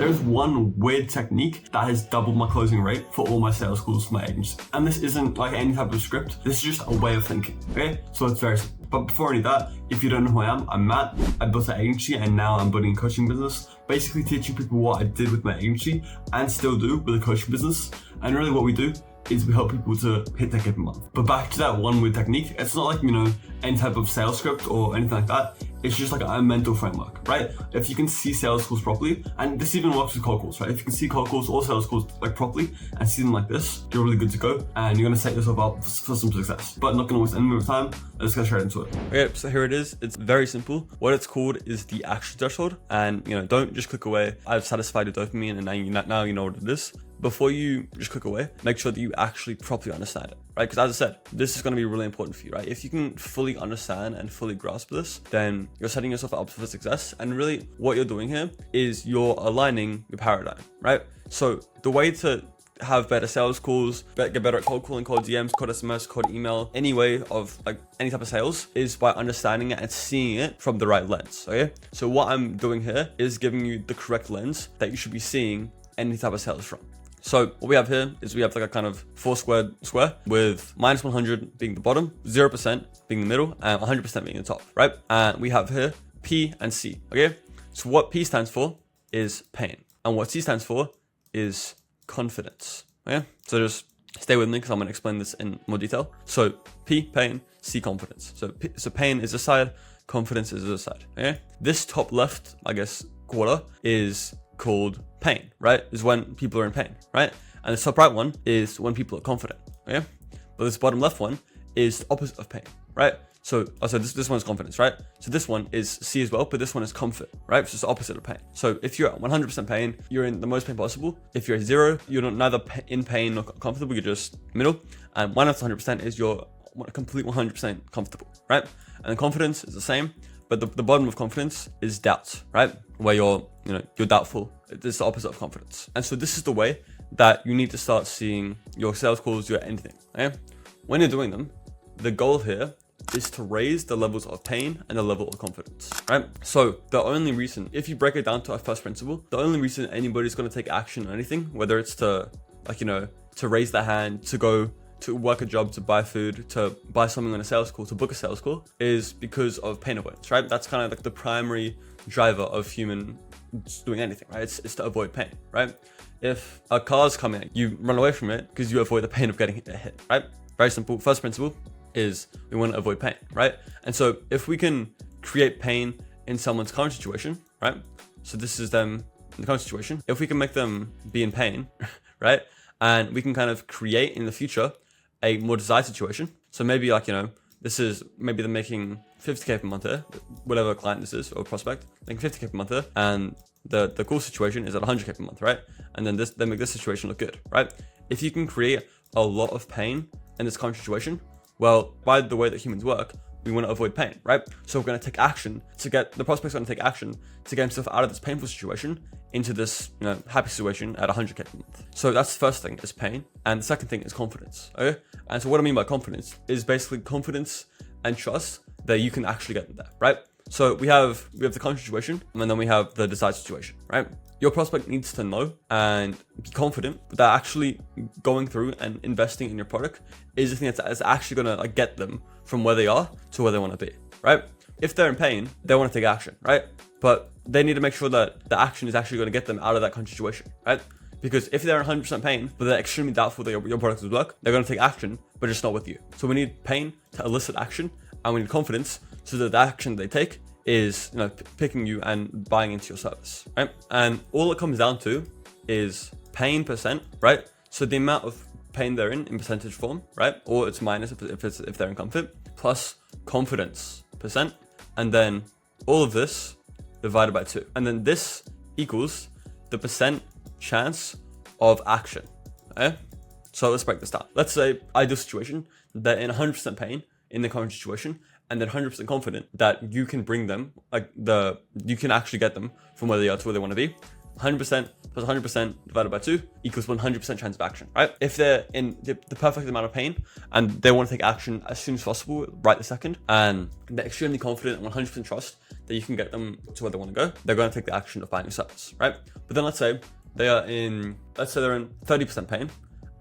there's one weird technique that has doubled my closing rate for all my sales calls for my agency. And this isn't like any type of script. This is just a way of thinking, okay? So it's very simple. But before any of that, if you don't know who I am, I'm Matt. I built an agency and now I'm building a coaching business, basically teaching people what I did with my agency and still do with a coaching business. And really what we do is we help people to hit their KPI month. But back to that one weird technique, it's not like, any type of sales script or anything like that. It's just like a mental framework, right? If you can see sales calls properly, and this even works with cold calls, right? If you can see cold calls or sales calls like properly and see them like this, you're really good to go and you're gonna set yourself up for some success. But not gonna waste any more time, let's get straight into it. Okay, so here it is. It's very simple. What it's called is the action threshold. And don't just click away. I've satisfied your dopamine and now you know what it is. Before you just click away, make sure that you actually properly understand it, right? Because as I said, this is going to be really important for you, right? If you can fully understand and fully grasp this, then you're setting yourself up for success. And really what you're doing here is you're aligning your paradigm, right? So the way to have better sales calls, get better at cold calling, cold DMs, cold SMS, cold email, any way of like any type of sales is by understanding it and seeing it from the right lens, okay? So what I'm doing here is giving you the correct lens that you should be seeing any type of sales from. So what we have here is we have like a kind of four squared square with minus 100 being the bottom, 0% being the middle, and 100% being the top, right? And we have here P and C, okay? So what P stands for is pain. And what C stands for is confidence, okay? So just stay with me because I'm going to explain this in more detail. So P, pain, C, confidence. So pain is this side, confidence is this side, okay? This top left, I guess, quarter is called pain, right? Is when people are in pain, right? And the top right one is when people are confident, okay? But this bottom left one is the opposite of pain, right? So this one is confidence, right? So this one is C as well, but this one is comfort, right? So it's the opposite of pain. So if you're at 100% pain, you're in the most pain possible. If you're at 0, you're neither in pain nor comfortable, you're just middle. And minus 100% is you're complete 100% comfortable, right? And confidence is the same. But the bottom of confidence is doubt, right? Where you're doubtful. It's the opposite of confidence. And so this is the way that you need to start seeing your sales calls, your anything, okay? When you're doing them, the goal here is to raise the levels of pain and the level of confidence, right? So the only reason, if you break it down to a first principle, the only reason anybody's going to take action on anything, whether it's to to raise their hand, to go to work a job, to buy food, to buy something on a sales call, to book a sales call, is because of pain avoidance, right? That's kind of like the primary driver of human doing anything, right? It's to avoid pain, right? If a car's coming, you run away from it because you avoid the pain of getting hit, right? Very simple. First principle is we want to avoid pain, right? And so if we can create pain in someone's current situation, right? So this is them in the current situation. If we can make them be in pain, right? And we can kind of create in the future a more desired situation. So maybe this is maybe they're making 50K per month here, whatever client this is or prospect, making 50K per month here, and the cool situation is at 100K per month, right? And then they make this situation look good, right? If you can create a lot of pain in this current situation, well, by the way that humans work, we want to avoid pain, right? So we're going to take action to get the prospect's going to take action to get himself out of this painful situation into this happy situation at 100K per month. So that's the first thing is pain, and the second thing is confidence, okay? And so what I mean by confidence is basically confidence and trust that you can actually get them there, right? So we have the current situation, and then we have the desired situation, right? Your prospect needs to know and be confident that actually going through and investing in your product is the thing that's actually going to get them from where they are to where they want to be, right? If they're in pain, they want to take action, right? But they need to make sure that the action is actually going to get them out of that current situation, right? Because if they're in 100% pain, but they're extremely doubtful that your product will work, they're going to take action, but just not with you. So we need pain to elicit action, and we need confidence so that the action they take is picking you and buying into your service, right? And all it comes down to is pain percent, right? So the amount of pain they're in percentage form, right? Or it's minus if they're in comfort, plus confidence percent, and then all of this divided by 2. And then this equals the percent chance of action, okay? So let's break this down. Let's say ideal situation, they're in 100% pain in the current situation, and then 100% confident that you can bring them, you can actually get them from where they are to where they want to be. 100% plus 100% divided by 2 equals 100% chance of action, right? If they're in the perfect amount of pain and they want to take action as soon as possible, right this second, and they're extremely confident and 100% trust that you can get them to where they want to go, they're going to take the action of buying your service, right? But then let's say they're in 30% pain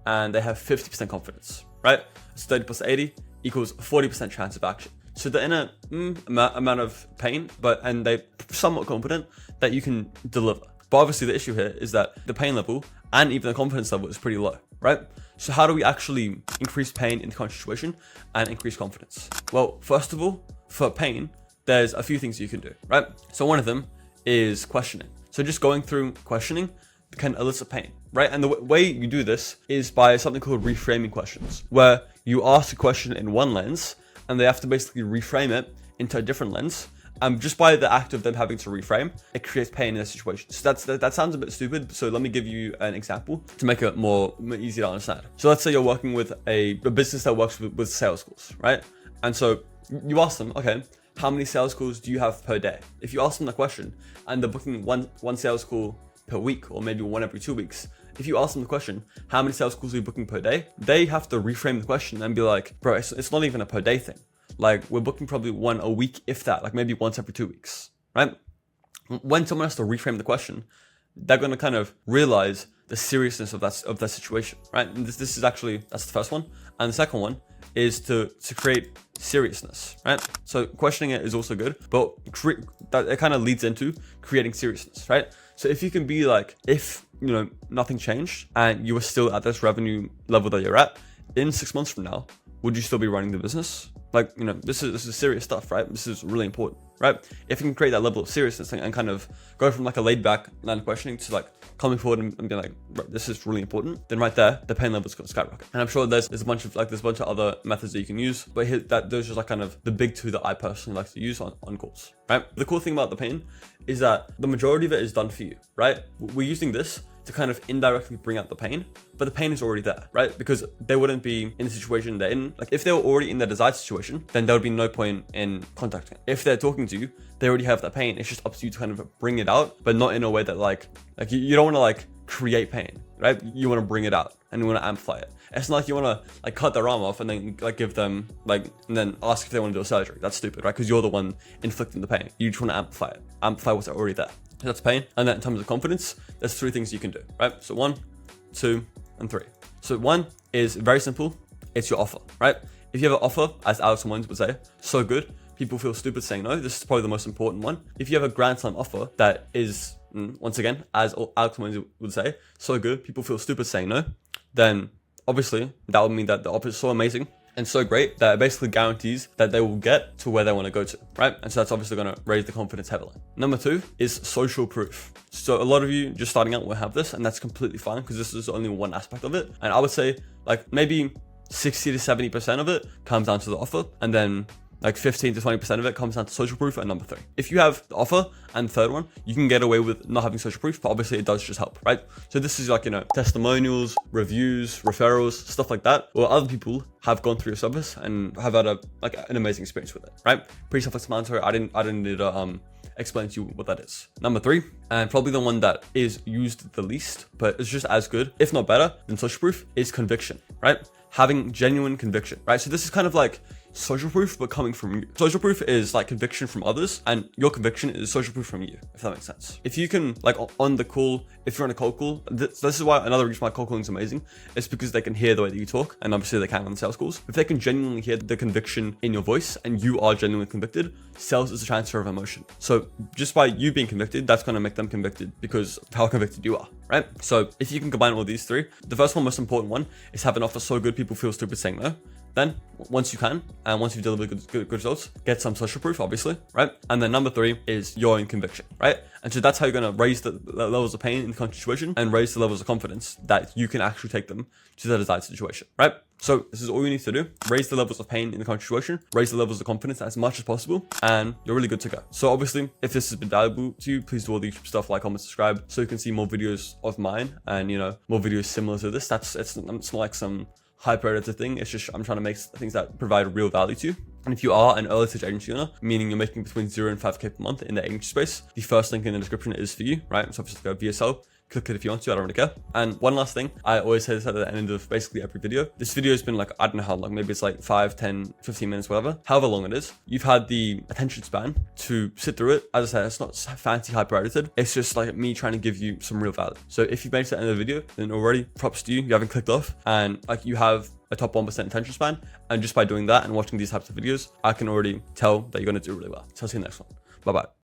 and they have 50% confidence, right? So 30 plus 80 equals 40% chance of action. So they're in a amount of pain, and they're somewhat confident that you can deliver. But obviously the issue here is that the pain level and even the confidence level is pretty low, right? So how do we actually increase pain in the current situation and increase confidence? Well, first of all, for pain, there's a few things you can do, right? So one of them is questioning. So just going through questioning can elicit pain, right? And the way you do this is by something called reframing questions, where you ask a question in one lens and they have to basically reframe it into a different lens. Just by the act of them having to reframe, it creates pain in a situation. So that sounds a bit stupid. So let me give you an example to make it more easy to understand. So let's say you're working with a business that works with sales calls, right? And so you ask them, okay, how many sales calls do you have per day? If you ask them the question and they're booking one sales call per week, or maybe one every 2 weeks, if you ask them the question, how many sales calls are you booking per day? They have to reframe the question and be like, bro, it's not even a per day thing. Like, we're booking probably one a week, if that, like maybe once every 2 weeks, right? When someone has to reframe the question, they're going to kind of realize the seriousness of that situation, right? And this is actually, that's the first one. And the second one is to create seriousness, right? So questioning it is also good, but it kind of leads into creating seriousness, right? So if you can be like, if, nothing changed and you were still at this revenue level that you're at, in 6 months from now, would you still be running the business? Like, this is serious stuff, right? This is really important, right? If you can create that level of seriousness and kind of go from like a laid back line of questioning to like coming forward and being like, this is really important, then right there, the pain level is going to skyrocket. And I'm sure there's a bunch of other methods that you can use, but those are like kind of the big two that I personally like to use on calls, right? The cool thing about the pain is that the majority of it is done for you, right? We're using this to kind of indirectly bring out the pain, but the pain is already there, right? Because they wouldn't be in the situation they're in. Like, if they were already in their desired situation, then there would be no point in contacting. If they're talking to you, they already have that pain. It's just up to you to kind of bring it out, but not in a way that like you don't want to like create pain, right? You want to bring it out and you want to amplify it. It's not like you want to like cut their arm off and then like give them like, and then ask if they want to do a surgery. That's stupid, right? Because you're the one inflicting the pain. You just want to amplify what's already there. That's pain. And then in terms of confidence, there's 3 things you can do, right? So 1, 2, and 3. So 1 is very simple. It's your offer, right? If you have an offer, as Alex Wines would say, so good, people feel stupid saying no. This is probably the most important one. If you have a grand slam offer that is, once again, as Alex Wines would say, so good, people feel stupid saying no, then obviously that would mean that the offer is so amazing and so great that it basically guarantees that they will get to where they want to go to, right? And so that's obviously going to raise the confidence heavily. Number 2 is social proof. So a lot of you just starting out will have this, and that's completely fine because this is only one aspect of it. And I would say like maybe 60 to 70% of it comes down to the offer, and then like 15 to 20% of it comes down to social proof and number 3. If you have the offer and the third one, you can get away with not having social proof, but obviously it does just help, right? So this is like, testimonials, reviews, referrals, stuff like that, or other people have gone through your service and have had an amazing experience with it, right? Pretty self-explanatory. I didn't need to explain to you what that is. Number 3, and probably the one that is used the least, but it's just as good, if not better than social proof, is conviction, right? Having genuine conviction, right? So this is kind of like social proof, but coming from you. Social proof is like conviction from others, and your conviction is social proof from you, if that makes sense. If you can, like on the call, if you're on a cold call, this is why another reason why cold calling is amazing, is because they can hear the way that you talk, and obviously they can on sales calls. If they can genuinely hear the conviction in your voice and you are genuinely convicted, sales is a transfer of emotion. So just by you being convicted, that's going to make them convicted because of how convicted you are, right? So if you can combine all these 3, the first one, most important one, is have an offer so good people feel stupid saying no. Then once you can, and once you've delivered good results, get some social proof, obviously, right? And then number 3 is your own conviction, right? And so that's how you're going to raise the levels of pain in the current situation and raise the levels of confidence that you can actually take them to the desired situation, right? So this is all you need to do. Raise the levels of pain in the current situation, raise the levels of confidence as much as possible, and you're really good to go. So obviously, if this has been valuable to you, please do all the YouTube stuff, like, comment, subscribe, so you can see more videos of mine and, more videos similar to this. It's not like some hyper edited thing. It's just I'm trying to make things that provide real value to you. And if you are an early stage agency owner, meaning you're making between 0 and 5K per month in the agency space, the first link in the description is for you, right? So just go VSL, click it if you want to, I don't really care. And one last thing, I always say this at the end of basically every video. This video has been like, I don't know how long, maybe it's like 5, 10, 15 minutes, whatever, however long it is. You've had the attention span to sit through it. As I said, it's not fancy hyper edited. It's just like me trying to give you some real value. So if you've made it to the end of the video, then already props to you. You haven't clicked off, and like you have a top 1% attention span. And just by doing that and watching these types of videos, I can already tell that you're going to do really well. So I'll see you in the next one. Bye-bye.